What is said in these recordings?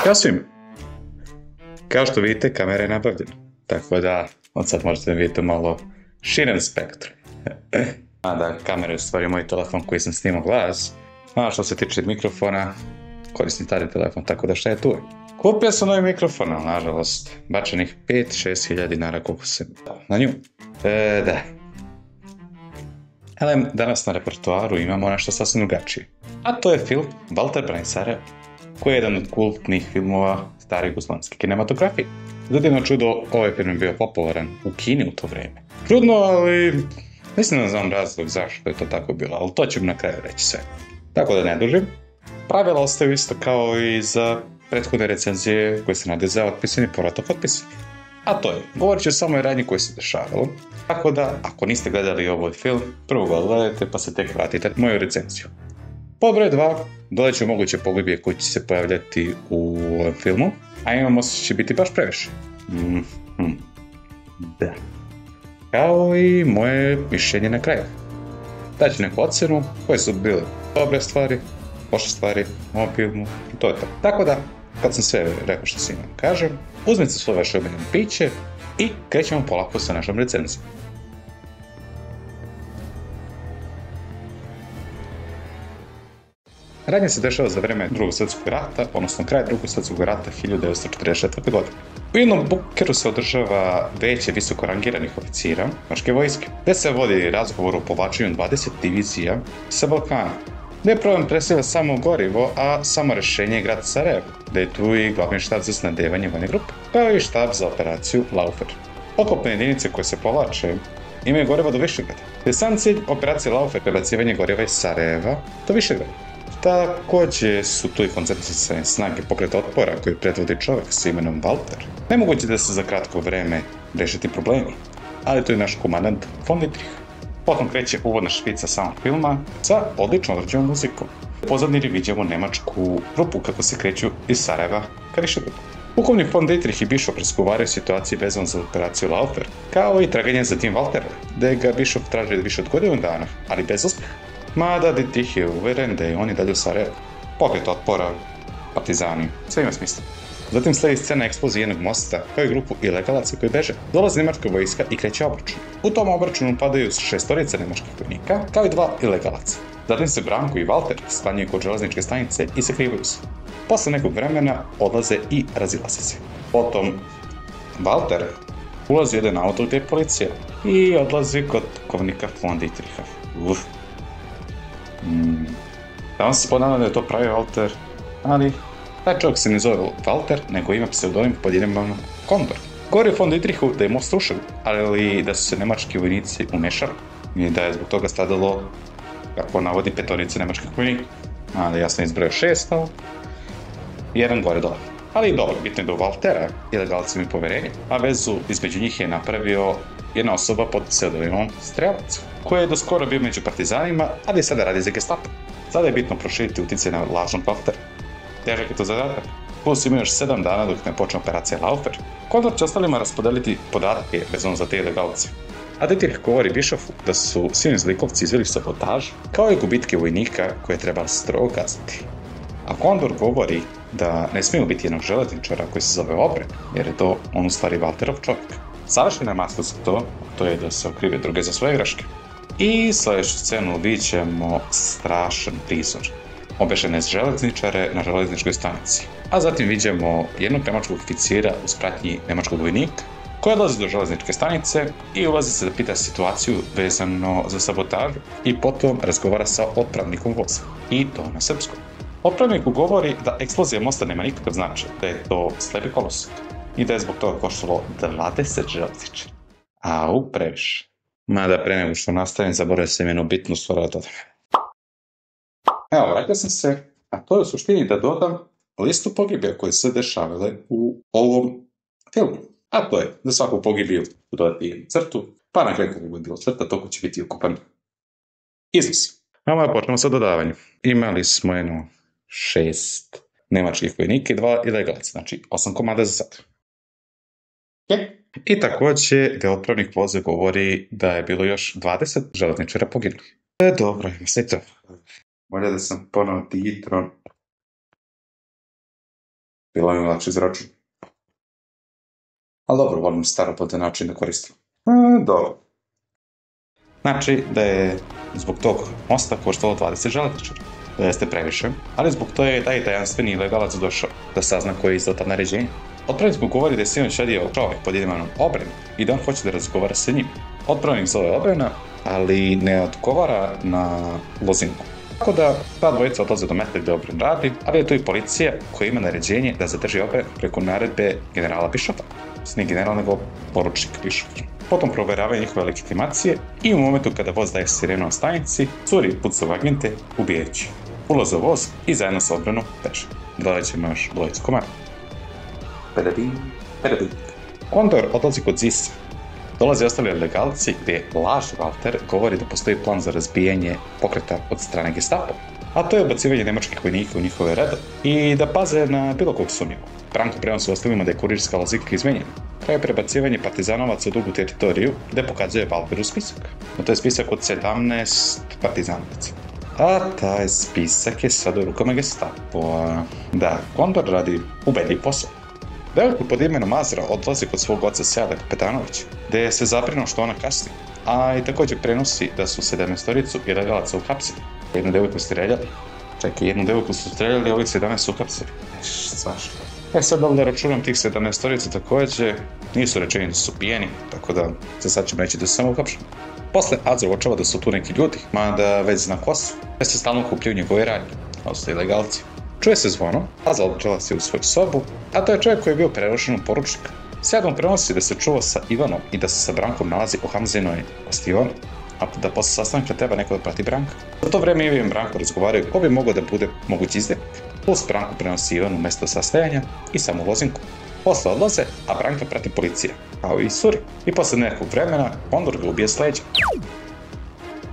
Ja svim. Kao što vidite, kamera je nabavljena. Tako da, od sad možete vidjeti malo širem spektru. Da, kamera je u stvari moj telefon koji sam snimao glas. A što se tiče mikrofona, koristim stari telefon, tako da šta je tu? Kupio sam novi mikrofon, ali nažalost, bačenih 5-6 hiljada dinara koliko sam na nju. Da. Ali danas na repertoaru imamo nešto sasvim drugačije. A to je film Walter branik Sarajevo, koji je jedan od kultnih filmova stare jugoslavijske kinematografije. Za divno čudo, ovaj film je bio popularan u Kini u to vrijeme. Čudno, ali mislim da znam razlog zašto je to tako bilo, ali to ću na kraju reći sve. Tako da ne dužim. Pravila ostaju isto kao i za prethodne recenzije koje se nade za otpisan i povratak otpisan. A to je, govorit ću samo o radnji koje se dešavalo. Tako da, ako niste gledali ovaj film, prvo ga gledajte pa se tek vratite moju recenziju. Pod broj 2, dodat ću moguće pogibije koji će se pojavljati u ovom filmu, a imam osjećaj će biti baš previše. Da. Kao i moje mišljenje na kraju. Daću neku ocjenu koje su bile dobre stvari, loše stvari u ovom filmu i to je to. Tako da, kad sam sve rekao što svima kažem, uzmite svoje vaše omiljeno piće i krećemo polako sa našom recenzijom. Radnja se dešava za vreme Drugog svjetskog rata, odnosno kraj Drugog svjetskog rata 1944. godine. U jednom bunkeru se održava veće visoko rangiranih oficira nemačke vojske, gdje se vodi razgovor o povlačenju 20 divizija sa Balkana. Gdje je problem predstavlja samo gorivo, a samo rješenje je grad Sarajevo, gdje je tu i glavni štab za snabdevanje vojne grupe, kao i štab za operaciju Laufer. Oklopne jedinice koje se povlače imaju gorivo do Višegrada, gdje sam cilj operacije Laufer prebacivanje goriva iz Sarajeva do Višegrada. Također su tu i koncentracijske snage pokreta otpora koji predvodi čovjek s imenom Walter. Nemoguće da se za kratko vreme rešiti problemi, ali tu je naš komandant von Dietrich. Potom kreće uvodna špica samog filma sa odlično odrađenom muzikom. U pozadini vidimo nemačku grupu kako se kreću iz Sarajeva ka Višegradu. Pukovnik von Dietrich i Bischoff razgovaraju situaciji vezano za operaciju Laufer, kao i traganje za tim Waltera, gdje ga Bischoff traži više od godinu dana, ali bez uspjeha. Mada Dietrich je uveren da je on i dalje u Sarajevu. Pokret otpora, partizani, sve ima smisla. Zatim slijedi scena eksplozije jednog mosta, kao i grupu ilegalaca koji beže. Dolazi nemačka vojska i kreće obračun. U tom obračunu padaju 6 nemačkih vojnika, kao i 2 ilegalaca. Zatim se Branko i Walter sklanjaju kod železničke stanice i sakrivaju se. Posle nekog vremena odlaze i razilaze se. Potom Walter ulazi u jedan auto gdje je policija i odlazi kod pukovnika von Dietricha. Tamo se ponavlja da je to pravi Walter, ali taj čovjek se ne zove Walter, nego ima pseudonim pod imenom Kondor. Govori o von Dietrichu da je most srušen, ali da su se nemački vojnici umešali i da je zbog toga stradalo, kako navodi, 5 nemačkih vojnika. Ali ja sam izbrojao 6, ali jedan gore dole. Ali dobro, bitno je da u Waltera ilegalci imaju poverenje, a vezu između njih je napravio jedna osoba pod pseudonimom Strelac, koji je doskoro bio među partizanima, ali sada radi za Gestapo. Sada je bitno proširiti utjecaj na lažnog Waltera. Težak je to zadatak. Plus ima još 7 dana dok ne počne operacija Laufer. Kondor će ostalima raspodeliti podatke vezano za te ilegalce. A Dietrich govori Bischoffu da su svi zlikovci izveli sabotažu, kao i gubitke vojnika koje treba strogo kazniti. A Kondor govori da ne smiju biti jednog železničara koji se zove Obren, jer je to on u stvari Walterov čovjek. Savršena maska za to je da se okrive druge za svoje greške. I sljedeću scenu vidjet ćemo strašan prizor. Obešene železničare na železničkoj stanici. A zatim vidimo jednog nemačkog oficira u spratnji nemačkog vojnika, koji odlazi do železničke stanice i ulazi se da pita situaciju vezano za sabotažu i potom razgovara sa otpravnikom voza. I to na srpskom. Otpravniku govori da eksplozija mosta nema nikakav značaj, da je to slepi kolosek i da je zbog toga koštalo 20 železničara. Au, previše. Mada pre nego što nastavim, zaboravio sam jednu bitnu stvar da dodam. Evo, vratio sam se, a to je u suštini da dodam listu pogibija koje se dešavale u ovom filmu. A to je da svaku pogibiju dodati jednu crtu, pa na kraju kako je bilo crta, toliko će biti ukupan iznos. A počnemo sa dodavanjem. Imali smo 6 nemačkih vojnika i 2 ilegalca, znači 8 komada za sad. I također da otpravnik voze govori da je bilo još 20 železničara poginulih. Dobro, sve to. Bolje da sam ponovno digitron bilo mi lakše izračun. Ali dobro, volim staropotan način da koristim. Dobro. Znači da je zbog tog mosta koštalo 20 železničara. Da jeste previše, ali zbog toga je taj tajanstveni ilegalac došao da sazna koje je izdao ta naređenje. Otpravnik mu govori da je sinoć šedio čovjek pod imenom Obrena i da on hoće da razgovara sa njim. Otpravnik zove Obrena, ali ne odgovara na lozinku. Tako da ta dvojica odlaze do mesta gdje Obren radi, ali je tu i policija koja ima naređenje da zadrži Obrena preko naredbe generala Bishopa. Nije general, nego poručnik Bishop. Potom proveravaju njihove legitimacije i u momentu kada voz daje sirenu na stanici, curi puca u agente, ubijajući. Ulaze u voz i zajedno s Obrenom beže. Dođemo još dvojicu komara. Kondor odlazi kod Zisa. Dolaze ostali legalci gdje laž Walter govori da postoji plan za razbijanje pokreta od strane Gestapo, a to je ubacivanje nemačkih vojnika u njihove rede i da paze na bilo kog sumnjivog. Branko prenosi ostalima da je kurirska lozika izmenjena. Kao je prebacivanje partizanovaca u drugu teritoriju gdje pokazuje Walteru spisak. No to je spisak od 17 partizanovaca. A taj spisak je sad u rukama Gestapoa. Da, Kondor radi ubedljiv posao. Devojka pod imenom Azra odlazi kod svog oca Seada Kapetanovića, gdje se zabrinuo što ona kasni, a i također prenosi da su 17-toricu ilegalaca uhapsili. Jednu devojku streljali. Čekaj, jednu devojku su streljali, ovih 17 su uhapsili. Svašta. Sad da računam tih 17-torica također, nisu rečeni da su pijeni, tako da se sad ćemo reći da su samo uhapšeni. Posle Azra uočava da su tu neki ljudi, mada već zna ko su, da se stalno kupljaju njegove radnje, ostali ilegalci. Čuje se zvono, Azra odlazi se u svoju sobu, a to je čovjek koji je bio prerušen u poručnika. Seadom prenosi da se čuva sa Ivanom i da se sa Brankom nalazi u Hamzinoj bastivoni, a da posle sastanka treba neko da prati Branka. Za to vreme Ivan i Branko razgovaraju ko bi mogao da bude mogući izdajnik. Plus Branko prenosi Ivanu mesto sastajanja i samu lozinku. Posle odlaze, a Branka prati policija, kao i Suri. I posle nekog vremena Kondor ga ubije s leđa.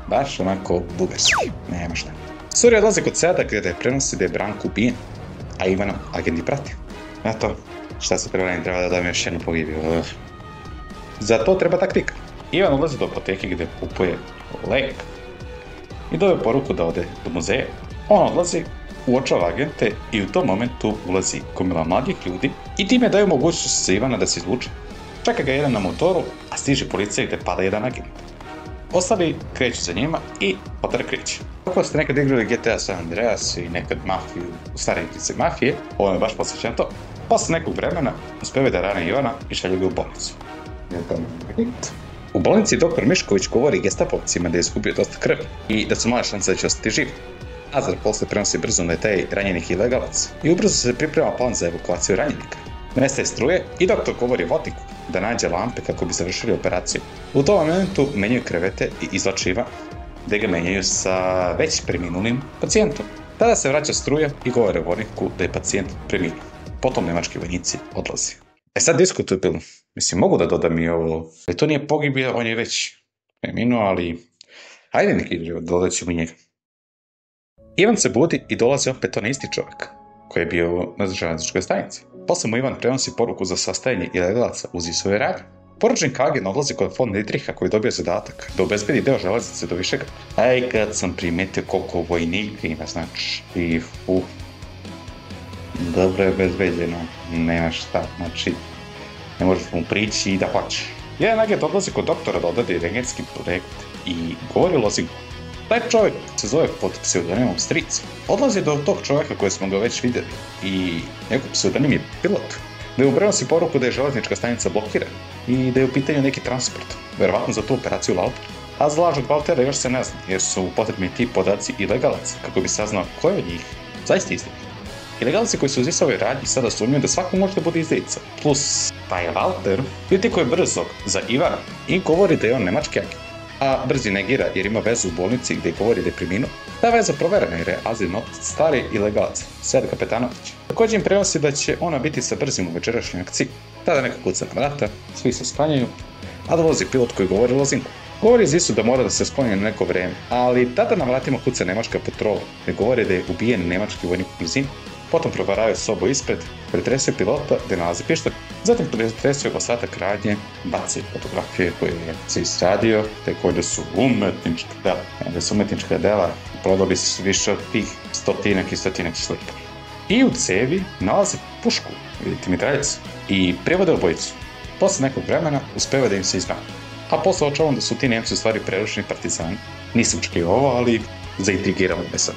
Baš onako bugarski, nema šta. Suri odlaze kod Seada gdje prenosi da je Branko ubijen, a Ivana agenti prati. Eto, šta se prema treba da dam još jednu pogibiju. Za to treba taktika. Ivan odlazi do apoteke gdje kupuje lek i dobije poruku da ode do muzeja. On odlazi, uočava agente i u tom momentu ulazi gomila mladih ljudi i time daju mogućnost za Ivana da se izvuče. Čeka ga jedan na motoru, a stiže policija gdje pada jedan agent. Ostali kreću za njima i Potter kreće. Ako ste nekad igrali GTA San Andreas i nekad mafiju, stare igrice mafije, ovo je baš posvećeno to. Posle nekog vremena uspeve da rane Ivana i šalju ga u bolnicu. U bolnici dr. Mišković govori gestapovcima da je izgubio dosta krvi i da su male šanse da će ostati živ. Azar posle prenosi brzo da je taj ranjenih ilegalac i ubrzo se priprema plan za evakuaciju ranjenika. Nestaje struje i doktor govori vodniku da nađe lampe kako bi završili operaciju. U tom momentu menjaju krevete i izvlače Ivana, gdje ga menjaju sa već preminulim pacijentom. Tada se vraća struja i govore vodniku da je pacijent preminuo. Potom nemački vojnici odlazi. Sad diskutuju, mislim, mogu da dodam i ovo, jer to nije pogibio, on je već preminuo, ali hajde neki dodat ćemo i njega. Ivan se budi i dolazi opet onaj isti čovjek koji je bio na železničkoj stanici. Posle mu Ivan prenosi poruku za sastajanje ilegalaca uz svoje radnje. Poručnik Hagen odlazi kod von Dietricha koji dobio zadatak da obezbedi deo železnice do Višegrada. Aj kad sam primetio koliko vojnika ima, znači, dobro je obezbeđeno, nema šta, znači, ne možeš mu prići i da hoće. Jedan agent odlazi kod doktora da odredi rengenski projekt i govori o lozinku. Taj čovjek se zove pod pseudonimom Stric. Odlazi do tog čovjeka koje smo ga već vidjeli i njegov pseudonim je Pilot. Da je u prenosi poruku da je železnička stanica blokirana i da je u pitanju neki transport, verovatno za tu operaciju Lauter. A za lažnog Waltera još se ne zna, jer su potrebni ti podaci ilegalaca kako bi saznao ko je od njih zaista izdajica. Ilegalci koji su uz Isove radnji sada sumnjuju da svako može da bude izdajica. Plus, taj Walter kritikuje brzog za Ivana i govori da je on nemački agent. A brzi negira jer ima vezu u bolnici gdje govori da je preminuo. Ta veza proverena jer je Azrin otac stari ilegalac, Sead Kapetanović. Također im prenosi da će ona biti sa brzim u večerašnjoj akciji. Tada neko kuca na vrata, svi se sklanjaju, a dolazi pilot koji govori lozinku. Govori Zisu da mora da se skloni na neko vreme, ali tada na vratima kuca nemačka patrola, gdje govori da je ubijen nemački vojnik u blizini. Potom provaravaju sobu ispred, pretresaju pilota gdje nalazi pištolj. Zatim pretresaju ostatak radnje, bacaju fotografije koje je se isradio, te koje su umetnička dela. Da su umetnička dela, prodali su više od tih stotinak i stotinak slika. I u cevi nalaze pušku, vidite mitraljicu, i prevode obojicu. Posle nekog vremena uspeva da im se izmara. A posle očavam da su ti Nemci u stvari preručni partizani. Nisam očekivao ovo, ali zaintrigiralo me sad.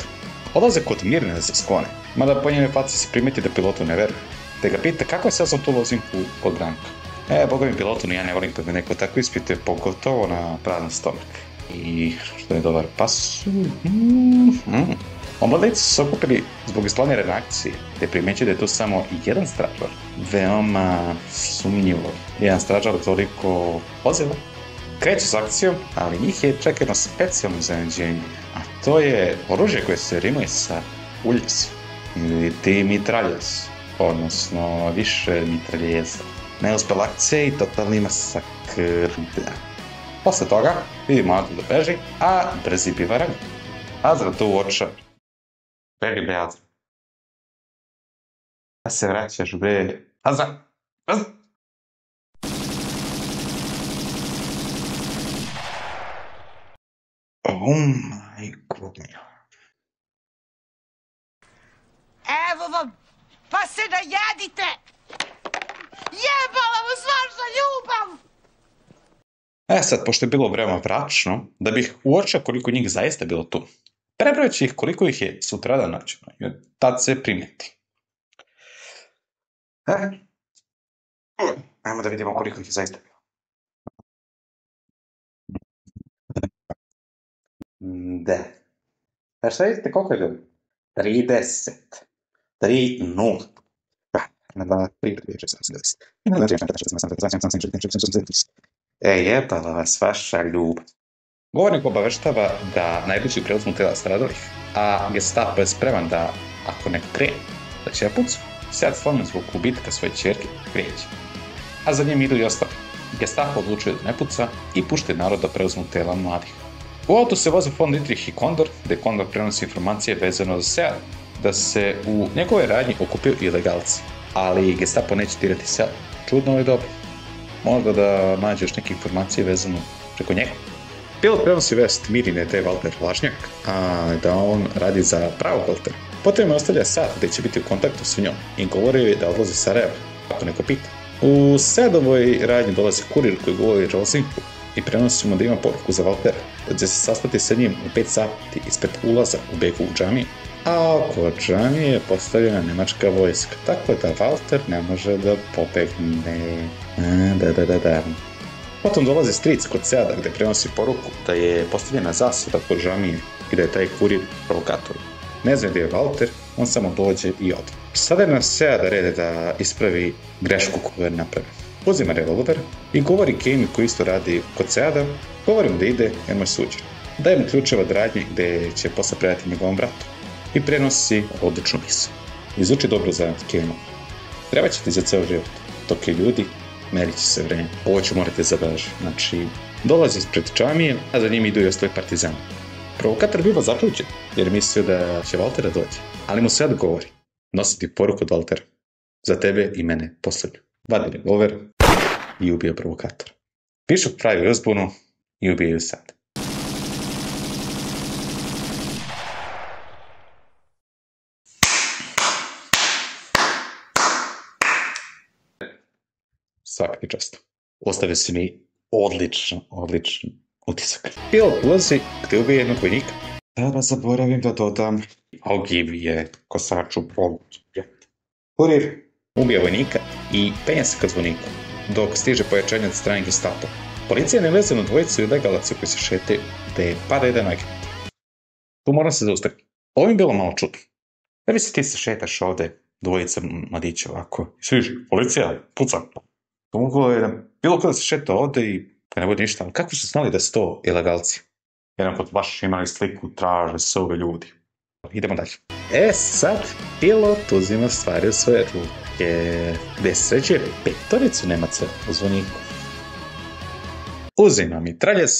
Odlaze kod Mirne da se sklone, mada po njene faci se primeti da pilotu ne veruje. Te ga pita kako je sazvao tu lozinku od Branka. Boga mi pilotu, ni ja ne volim kad me neko tako ispite, pogotovo na prazan stomak. I što je dobar pasulj. Omladajci su se okupili zbog isplanirane akcije, te primećuje da je tu samo jedan stražar. Veoma sumnjivo. Jedan stražar toliko poziva. Kreću s akcijom, ali njih je čekano specijalno iznenađenje, a to je oružje koje se rimuje sa uljicom. Ili ti mitraljez, odnosno više mitraljeza. Neuspela akcija i totalni masakr. Posle toga vidimo Adu da beži, a brzi biva ranjen. Azra to uoča. Beži bre Azra. Da se vraćaš bre. Azra! Azra! Oh my god. Evo vam, pa se najedite! Jebala vas vaša ljubav! Sad, pošto je bilo veoma mračno, da bih uočio koliko njih zaista bilo tu, prebrojeći ih koliko ih je sutradan nađeno, i tad se primeti. Ajmo da vidimo koliko ih je zaista bilo. Da. Šta vidite koliko je bilo? 30. 3-0. Jebala vas vaša ljubav. Govornik obaveštava da najbliži preuzmu tela stradalih, a Gestapo je spreman da, ako neko krene, da će pucu, sjad slomen zbog ubitka svoje ćerke, prijeđe. A za njim idu i ostali. Gestapo odlučuje da ne puca i pušte narod da preuzmu tela mladih. U autu se voze von Dietrich i Kondor, gde Kondor prenosi informacije vezano za Sead, da se u njegove radnji okupio ilegalci, ali Gestapo neće dirati Sead. Čudno je dobro. Možda da nađe još neke informacije vezano preko njega. Pilot prenosi vest Mirine da je Walter lažnjak, a da on radi za pravog Waltera. Potom je ostavlja Sead gde će biti u kontaktu s njom i govori joj da odlazi Sarajevo, ako neko pita. U Seadovoj radnji dolazi kurir koji govori Rosinku i prenosi mu da ima poruku za Waltera, da će se sastati sa njim u 5 sati ispred ulaza u Begovu džamiju, a oko džamije je postavljena nemačka vojska, tako da Walter ne može da pobegne. Da. Potom dolazi stric kod Seada gde prenosi poruku da je postavljena zasada kod džamije i da je taj kurir provokator. Ne zna gdje je Walter, on samo dođe i ode. Sada je na Seada rede da ispravi grešku koju je napravio. Uzima revolver i govori Kemi koji isto radi kod Seada, govori mu da ide jer mu je suđen. Daje mu ključeva od radnje gde će posle predati njegovom bratu i prenosi odličnu misu. Izuči dobro za Kemi. Treba će ti za ceo život, dok je ljudi, merit će se vreme. Ovo ću morati zabeležiti. Znači, dolazi ispred džamije, a za njim idu i ostali partizani. Provokator biva zaključen, jer mislio da će Waltera doći, ali mu sad govori. Nosi ti poruku od Waltera. Za tebe i mene poslednju. Vadi revolver i ubije provokator. Pišok pravi uzbunu i ubijaju sad. Svaka ti čast. Ostavio si mi odličan utisak. Pilot ulazi gde ubije jednog vojnika. Da zaboravim da dodam. Ogiv je kosaču pogled. Kurir ubija vojnika i penja se ka zvoniku, dok stiže pojačanje od strane Gestapo. Policija je nevezana u dvojicu ilegalaca koji se šetaju, gde pada jedan agent. Tu moram se zaustaviti. Ovo mi je bilo malo čudno. Da bi se ti se šetaš ovde, dvojica mladića ovako. Sviš, policija, puca. To moglo je bilo kada se šeta ovde i da ne bude ništa, ali kako su znali da su to ilegalci? Jedan kod baš imali sliku, traže se ove ljudi. Idemo dalje. Sad, pilot uzima stvari u svoje ruke, gde sređuje petoricu Nemaca u zvoniku. Uzima mitraljez.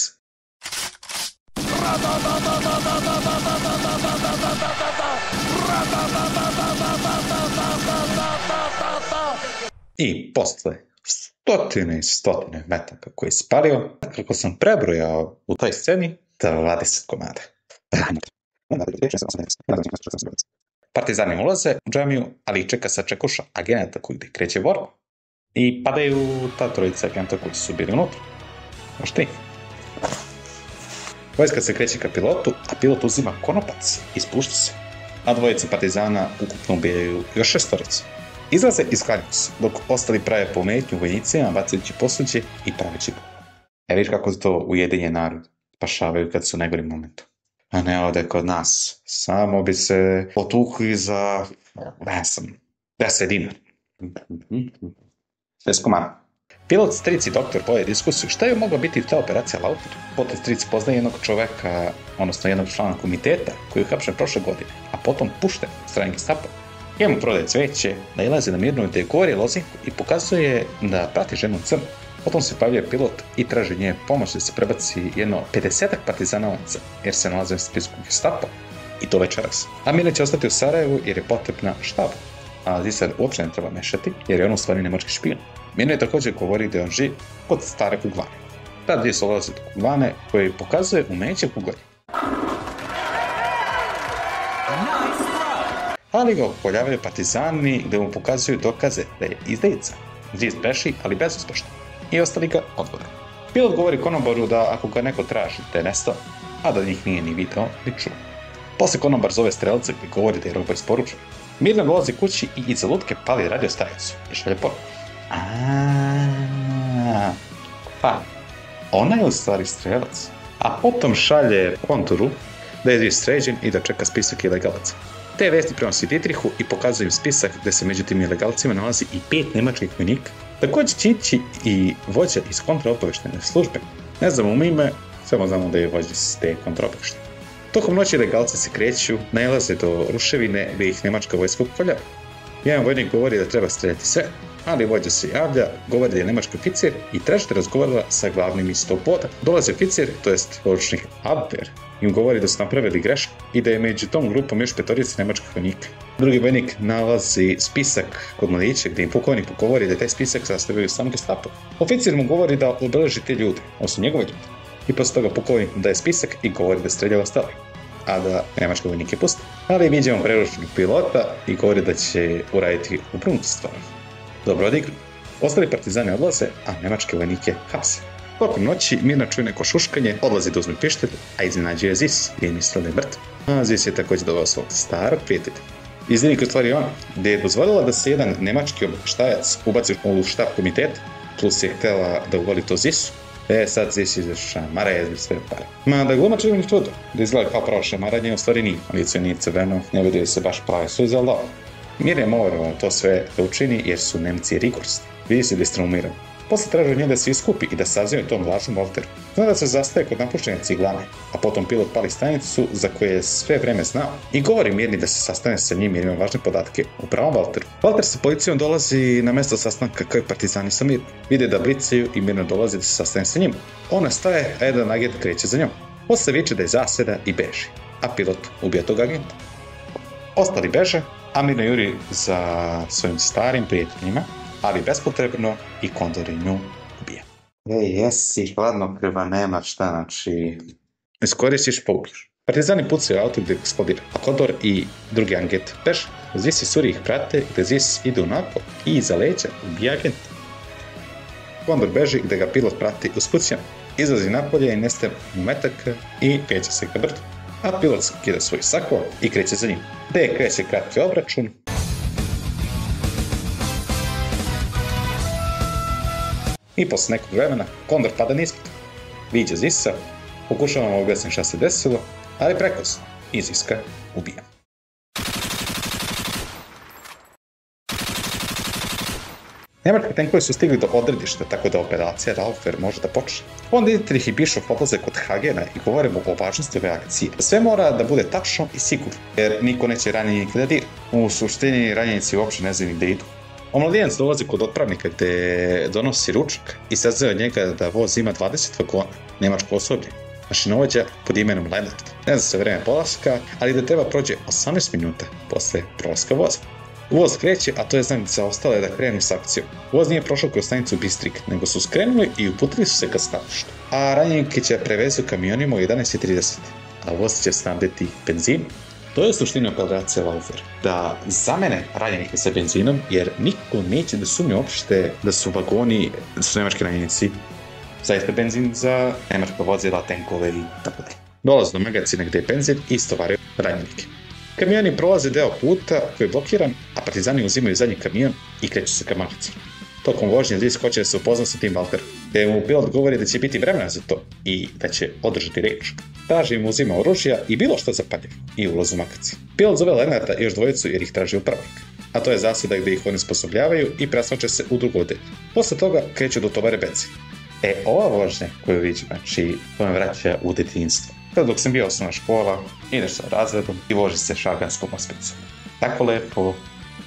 I posle stotine i stotine metaka koje je spalio, kako sam prebrojao u toj sceni, 20 komada. Partizani ulaze u džamiju, ali čeka sačekuša agenata koji kreće borba. I padaju ta trojica agenta koji su bili unutra. Možete ih. Vojska se kreće ka pilotu, a pilot uzima konopac i spušta se. A dvojica partizana ukupno ubijaju još 6 torica. Izlaze i sklanjaju se, dok ostali prave pometnju vojnicima, bacajući posuđe i praveći bombu. Vidiš kako to ujedinjen narod spašavaju kad su u najgorim momentu. A ne ovdje kod nas. Samo bi se potukli za, 10 dinara. Bez komara. Pilot, stric i doktor vode diskusiju šta je mogla biti ta operacija Lauter. Potom stric poznaje jednog čoveka, odnosno jednog člana komiteta koji je uhapšen prošle godine, a potom pušten od strane Gestapa. Njemu prodaje cveće, nailazi na mirnu dekori lozinku i pokazuje da prati ženu u crnu. Potom se pojavljuje pilot i traži nje pomoć da se prebaci jedno 50-ak partizanovaca jer se nalaze u spisku Gestapa. I to večeras. A Mirna će ostati u Sarajevu jer je potrebna štabu. A Zisar uopće ne treba mešati jer je on u stvari nemački špijun. Mirna je također govori da je on živ kod stare kuglane. Ta dvije se ulaze do kuglane koji pokazuje umeće kuglanja. Ali ga opoljavaju partizani gdje mu pokazuju dokaze da je izdajica. Zis beši, ali bezuspešno. I ostali ga odvode. Pilot govori konobaru da ako ga neko traži, da je nestao, a da njih nije ni video, ni čuo. Posle konobar zove strelca gdje govori da je roba isporučena. Mirna dolazi kući i iza lutke pali radio stajicu i šalje poruku. Pa, ona je u stvari strelac. A potom šalje konturu da je Zis sređen i da čeka spisak ilegalaca. Te vesti prenosi Dietrichu i pokazuje im spisak gdje se među tim ilegalcima nalazi i 5 nemačkih vojnika. Također će ići i vođa iz kontraobavještajne službe. Ne znamo mu ime, samo znamo da je vođa iz te kontraobavještajne. Tokom noći ilegalci se kreću, nailaze do ruševine gdje ih nemačka vojska ukoljava. Jedan vojnik govori da treba streljati sve, ali vođa se javlja, govori da je nemački oficir i traži da razgovara sa glavnim iz tog poda. Dolazi oficir, to jest poručnik Abwehr, im govori da su napravili grešku i da je među tom grupom još 5 nemačkih vojnika. Drugi vojnik nalazi spisak kod mladića gdje im pukovnik govori da je taj spisak sastavio sam Gestapo. Oficir mu govori da obeleži te ljude, odnosno njegove ljude. I posle toga pukovnik mu daje spisak i govori da strelja ostali, a da nemački vojnik je pusti. Ali vidimo preručnog pilota i govori da će uraditi uprnutu stvar. Dobro odigru. Ostali partizani odlaze, a nemačke vojnike hapse. Tokom noći Mirna čuje neko šuškanje, odlazi da uzme pištolj, a iznenađuje Zis, gdje je mislila da je mrtav. A Zis je također doveo svog starog prijatelja. Izdenik u stvari ona, gdje je dozvolila da se jedan nemački obavještajac ubaci u štab komiteta, plus je htjela da uvoli to Zisu. Sad Zis je šamara je sve pare. Ma da glumač je čudo, da izgleda kao pravo šamaranje, u stvari nije. Lice nije crveno, ne vidio se baš prave suze, ali dobro. Mir je morao to sve da učini jer su Nemci rigorosni. Vidi se da je straumiran. Posle traži od nje da se iskupi i da sazove tom lažnom Walteru. Zna da se zastaje kod napuštene ciglane, a potom pilot pali stanicu za koje je sve vreme znao i govori Mirni da se sastane sa njim jer ima važne podatke u pravom Walteru. Walter sa policijom dolazi na mjesto sastanka kao i partizani sa Mirnom. Vide da blicaju i Mirno dolazi da se sastane sa njim. Ona staje, a jedan agent kreće za njom. Posle viče da je zaseda i beži, a pilot ubija tog agenta. Ostali beže, a Mirna juri za svojim starim prijateljima, ali bespotrebno i Kondor je nju ubija. Jesi, hladnokrva, nema šta, znači... Iskoristiš, poubiš. Partizani pucaju auto gdje eksplodira, a Kondor i drugi agent beže. Zis i Suri ih prate, gdje Zis ide unako i iza leđa ubija agenta. Kondor beži gdje ga pilot prati uspućen, izlazi napolje i nestaje metaka i kreće se ka brdu. A pilot skida svoj sako i kreće za njim. Gdje kreće kratki obračun. I posle nekog vremena Kondor pada nispod. Viđa Zisa, pokušava mu objasniti šta se desilo, ali prekasno i Ziska ubija. Nemački tenkovi su stigli do odredišta, tako da operacija Laufer može da počne. Onda Dietrich i Bischof odlaze kod Hagena i govore mu o važnosti ove akcije. Sve mora da bude tačno i sigurno, jer niko neće ranjenika da dira. U suštini ranjenici uopće ne znaju gde idu. Omladijenac dolazi kod otpravnika gdje donosi ručak i saznaje od njega da voz ima 20 vagona, nemačko osoblje. Mašinovođa pod imenom Leonard. Ne zna se vreme polaska, ali da treba prođe 18 minuta posle prolaska voza. Voz kreće, a to je znak za ostale da krenu s akcijom. Voz nije prošao kroz stanicu Bistrik, nego su skrenuli i uputili su se ka staništu. A ranjenike će prevezu kamionima u 11:30, a voz će snabdeti benzinom. To je suština operacije Laufer. Da zamene ranjenike sa benzinom, jer niko neće da sumnje uopšte da su vagoni, da su nemački ranjenici zaista benzin za nemačka vozila, tenkove i tako dalje. Dolaze do magacina gde je benzin i istovaraju ranjenike. Kamioni prolaze deo puta koji je blokiran, a partizani uzimaju zadnji kamion i kreću se ka magacinu. Tokom vožnje Zisk hoće da se upozna sa tim Walterom, gde mu pilot govori da će biti vremena za to i da će održati reč. Traži im uzima oružja i bilo što zapadljivo i ulazu u magacin. Pilot zove Lenarda i još dvojicu jer ih traži upravnik, a to je zasada gde ih oni sposobljavaju i presnoće se u drugu odelju. Posle toga kreću do tovare benzin. Ova vožnja koju vidim, znači, to me vraća u detinjstvo. Kada dok sam bio osnovna škola, ideš sa razredom i voži se šaganskom ospicom. Tako lepo,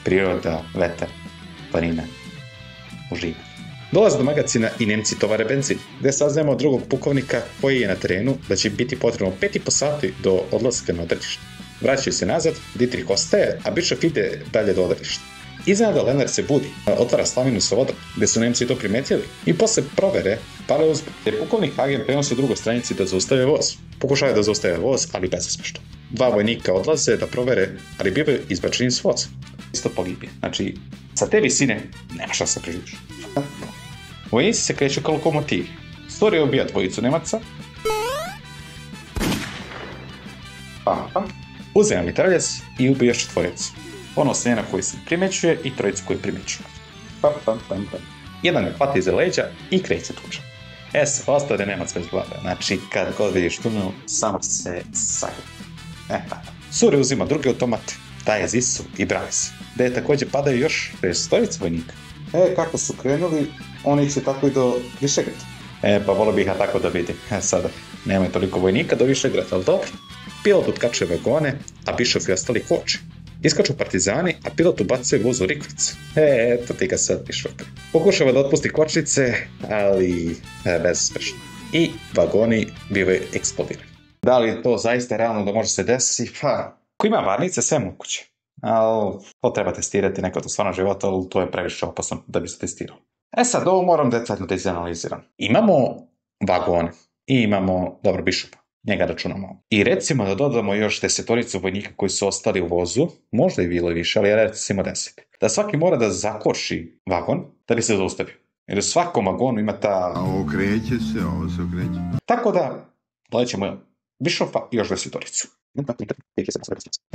priroda, vetar, planina, uživa. Dolaze do magacina i Nemci tovare benzin, gde saznajemo od drugog pukovnika koji je na terenu da će biti potrebno 5,5 sati do odlaska na odredište. Vraćaju se nazad, Dietrich ostaje, a Bischoff ide dalje do odredišta. Iznenada Lenard se budi, otvara slavinu sa vodom, gde su Nemci to primetili i posle provere pale uzbog, jer pukovnik Hagen prenosi u drugoj stranici da zaustave voz. Pokušaju da zaustave voz, ali bezuspešno. Dva vojnika odlaze da provere, ali bivaju izbačeni s voza. Isto pogibije. Znači, sa te visine nema šta se preživiš. Vojnici se kreću kao lokomotivi. Story ubija dvojicu Nemaca. Uzema mitraljac i ubija još četvoricu. Ono snijena koji se primećuje i trojicu koji primećuje. Jedan je hvata iza leđa i kreće tuča. Ostade Nemac bez glave. Znači, kad god vidiš tunel, samo se sagleda. Suri uzima drugi automat, daje Zisu i brani se. Da je također padaju još 6 vojnika. Kako su krenuli, oni će tako i do Višegrada. Pa volio bih ja tako da vidim. Sada, nema toliko vojnika do Višegrada, ali dobro. Pilot otkačuje vagone, a Bischoff i ostali koče. Iskaču partizani, a pilot ubacuje voz u rikvicu. Eto ti ga sad, Bischoff. Pokušava da otpusti kočnice, ali bezuspešno. I vagoni bivaju eksplodirani. Da li to zaista realno da može se desiti? Pa, ko ima varnice, sve moguće. Ali to treba testirati nekad u stvarnom životu, ali to je previše opasno da bi se testirao. Sad, ovo moram detaljno da izanaliziram. Imamo vagone i imamo, dobro, Bishoppa. Njega računamo. I recimo da dodamo još 10 vojnika koji su ostali u vozu, možda i bilo više, ali recimo 10. Da svaki mora da zakoši vagon da bi se zaustavio. Jer u svakom vagonu ima ta... A okreće se, ovo se okreće. Tako da, dođemo Bishoppa i još 10.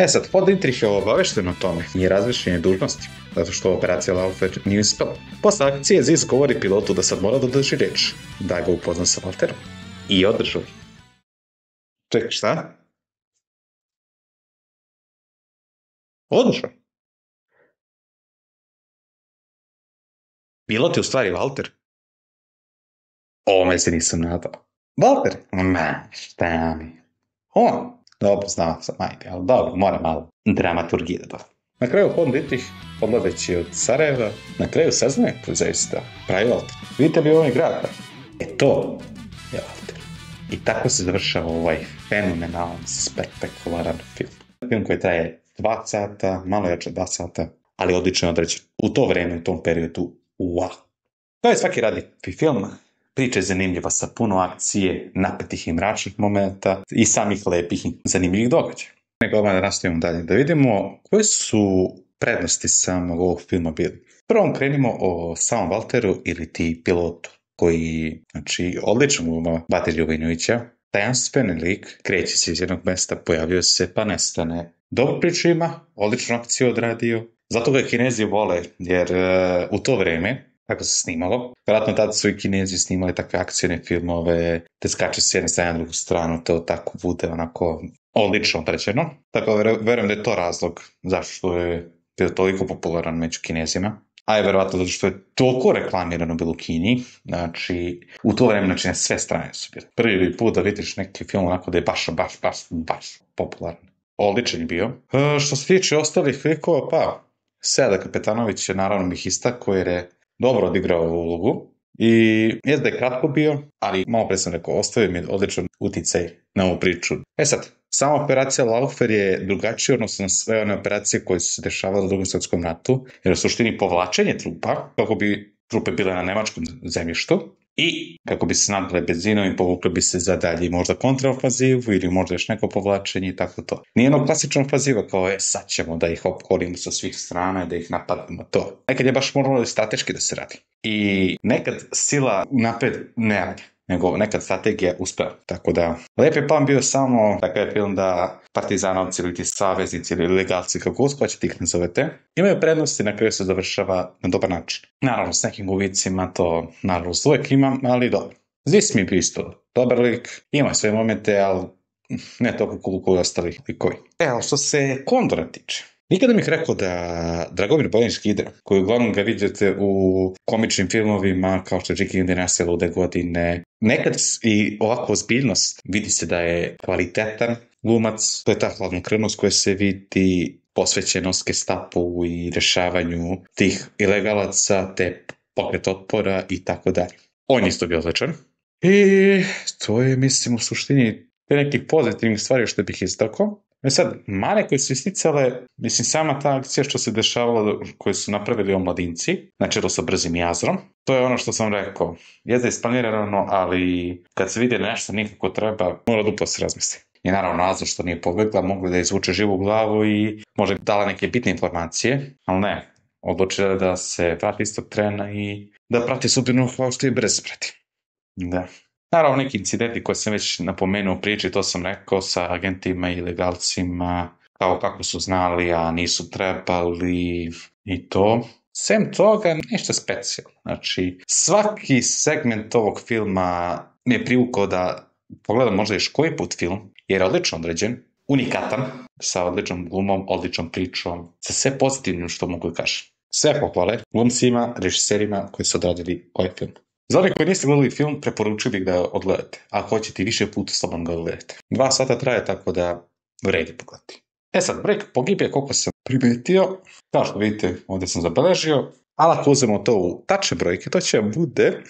Sad, pod Dietrich je obavešten o tome i razrešenje dužnosti, zato što operacija Laufer nije uspela. Posle akcije Ziz govori pilotu da sad mora da drži reč, da ga upozna sa Walterom. I održao. Čekaj, šta? Odlično. Pilot je u stvari Walter. Ovome se nisam nadao. Walter? Ma, šta mi? On? Dobro, znao sam, ajde, ali dobro, mora malo dramaturgije da doda. Na kraju von Dietrich, odlazeći od Sarajeva, na kraju saznaje ko zaista pravi Walter. Vidite li ovaj grad? To je Walter. I tako se završava ovaj fenomenalan, spektakularan film. Film koji traje 2 sata, malo jače 2 sata, ali odlično određen. U to vreme, u tom periodu, wow. To je svaki radi film. Priča je zanimljiva sa puno akcije, napetih i mračnih momenta i samih lepih i zanimljivih događaja. Nego da nastavimo dalje da vidimo koje su prednosti samog ovog filma bili. Prvo krenimo o samom Walteru ili ti pilotu, koji, znači, odlično gluma Batilju Vojinovića. Tajanstveni lik, kreće se iz jednog mesta, pojavio se, pa nestane. Dobro priču ima, odličnu akciju odradio. Zato ga Kinezi vole, jer u to vreme, kako se snimalo, vjerojatno tada su i Kinezi snimali takve akcijne filmove, te skače s jedne strane na drugu stranu, to tako bude onako odlično određeno. Tako verujem da je to razlog zašto je bio toliko popularan među Kinezima. A je verovatno zato što je toliko reklamirano bilo u Kini, znači u to vreme na sve strane su bile. Prvi put da vidiš neki film onako da je baš popularan. Odličan je bio. Što se tiče ostalih likova, pa Seada Kapetanović je naravno bih istakao jer je dobro odigrao ulogu i jest da je kratko bio, ali malo pre sam rekao, ostavio mi je odličan uticaj na ovu priču. Sad, sama operacija Laufer je drugačija odnosno na sve one operacije koje su se dešavale u Drugom svjetskom ratu, jer u suštini povlačenje trupa, kako bi trupe bile na nemačkom zemljištu, i kako bi se nadale benzinom i povukli bi se za dalje možda kontraofazivu ili možda još neko povlačenje i tako to. Nije ono klasično ofaziva kao sad ćemo da ih opkolimo sa svih strana, da ih napadamo to. Nekad je baš moralo strateški da se radi. I nekad sila napred ne radi, nego nekad strategija uspeva. Tako da, lijep je plan bio samo takav je film da partizanovci ili ti saveznici ili legalci, kako hoćete ih nazovete, imaju prednosti na kraju se završava na dobar način. Naravno, s nekim gubicima to naravno uvijek imam, ali dobro. Zvis mi je bio isto dobar lik, ima svoje momente, ali ne toliko koliko ostalih likovi. Ali što se Kondora tiče, nikada bih rekao da Dragomir Bojanić Gidra, koji uglavnom ga vidite u komičnim filmovima kao što je Jackie Dinasija lude godine, nekad i ovakva ozbiljnost vidi se da je kvalitetan glumac, to je ta hladnokrvnost koja se vidi, posvećenost Gestapu i rješavanju tih ilegalaca, te pokret otpora i tako dalje. On je isto bio odličan. I to je, mislim, u suštini te nekih pozitivnih stvari što bih istakao. Sad, mane koje su isticale, mislim, sama ta akcija što se dešavala, koju su napravili omladinci, na čelu sa Brzim Jazrom, to je ono što sam rekao. Jezda je isplanirano, ali kad se vidi nešto nikako treba, mora duplo se razmisli. I naravno, Azor što nije pobjegla, mogla da izvuče živu glavu i možda dala neke bitne informacije, ali ne. Odlučila da se vrati istog trena i da prati sudbinu kao što i Brz prati. Da. Naravno, neki incidenti koje sam već napomenuo u priči, to sam rekao sa agentima i legalcima, kao kako su znali, a nisu trebali i to. Sem toga, ništa specijalno. Znači, svaki segment ovog filma mi je privukao da pogledam možda još koji put film, jer je odlično određen, unikatan, sa odličnom glumom, odličnom pričom, sa sve pozitivnim što mogu da kažem. Sve pohvale glumcima, režiserima koji su odradili ovaj film. Za onih koji niste gledali film, preporučio bih da odgledate. Ako hoćete više puta slobodno ga odgledate. 2 sata traje, tako da vredi pogledati. Sad, break pogibije koliko sam primetio. Kao što vidite, ovdje sam zabeležio. Ali ako uzmemo to u tačne brojke, to će bude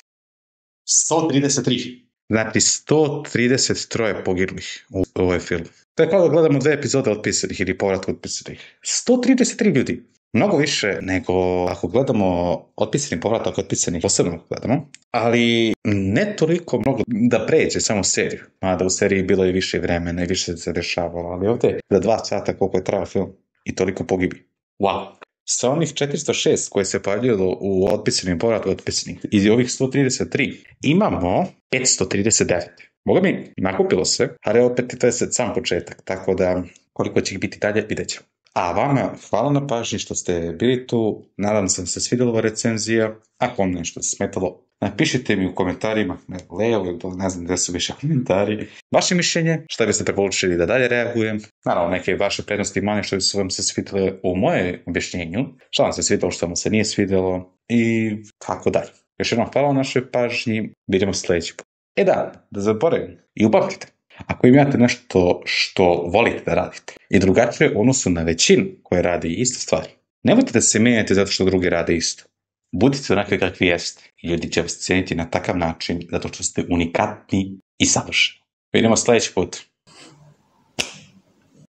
133. Znači 133 poginulih u ovoj filmu. To je kao da gledamo 2 epizode otpisanih ili povratka otpisanih. 133 ljudi. Mnogo više nego ako gledamo otpisani povratak, otpisani posebno gledamo, ali ne toliko mnogo da pređe samo seriju. Mada u seriji bilo je više vremena i više se dešavalo, ali ovdje za 2 sata koliko je trajao film i toliko pogibi. Wow! Sa onih 406 koje se pojavljilo u otpisanim povratku otpisanih i ovih 133 imamo 539. Boga mi, nakupilo se, ali opet to je sad sam početak, tako da koliko će ih biti dalje, vidjet ćemo. A vama hvala na pažnji što ste bili tu, nadam se da se svidjela ova recenzija, ako vam nešto smetalo, napišite mi u komentarima, levo ili ne znam gdje su više komentari, vaše mišljenje, šta biste preporučili da dalje reagujem, naravno neke vaše prednosti i manje što bi su vam se svidjele u moje objašnjenju, što vam se svidjelo, što vam se nije svidjelo i tako dalje. Još jednom hvala na našoj pažnji, vidimo sljedeći put. Da zaboravim i upamtite. Ako imate nešto što volite da radite i drugačije u odnosu na većinu koje radi iste stvari, nemojte da se mijenjate zato što drugi rade isto. Budite onakvi kakvi jeste i ljudi će vas cijeniti na takav način zato što ste unikatni i savršeni. Vidimo sljedeći put.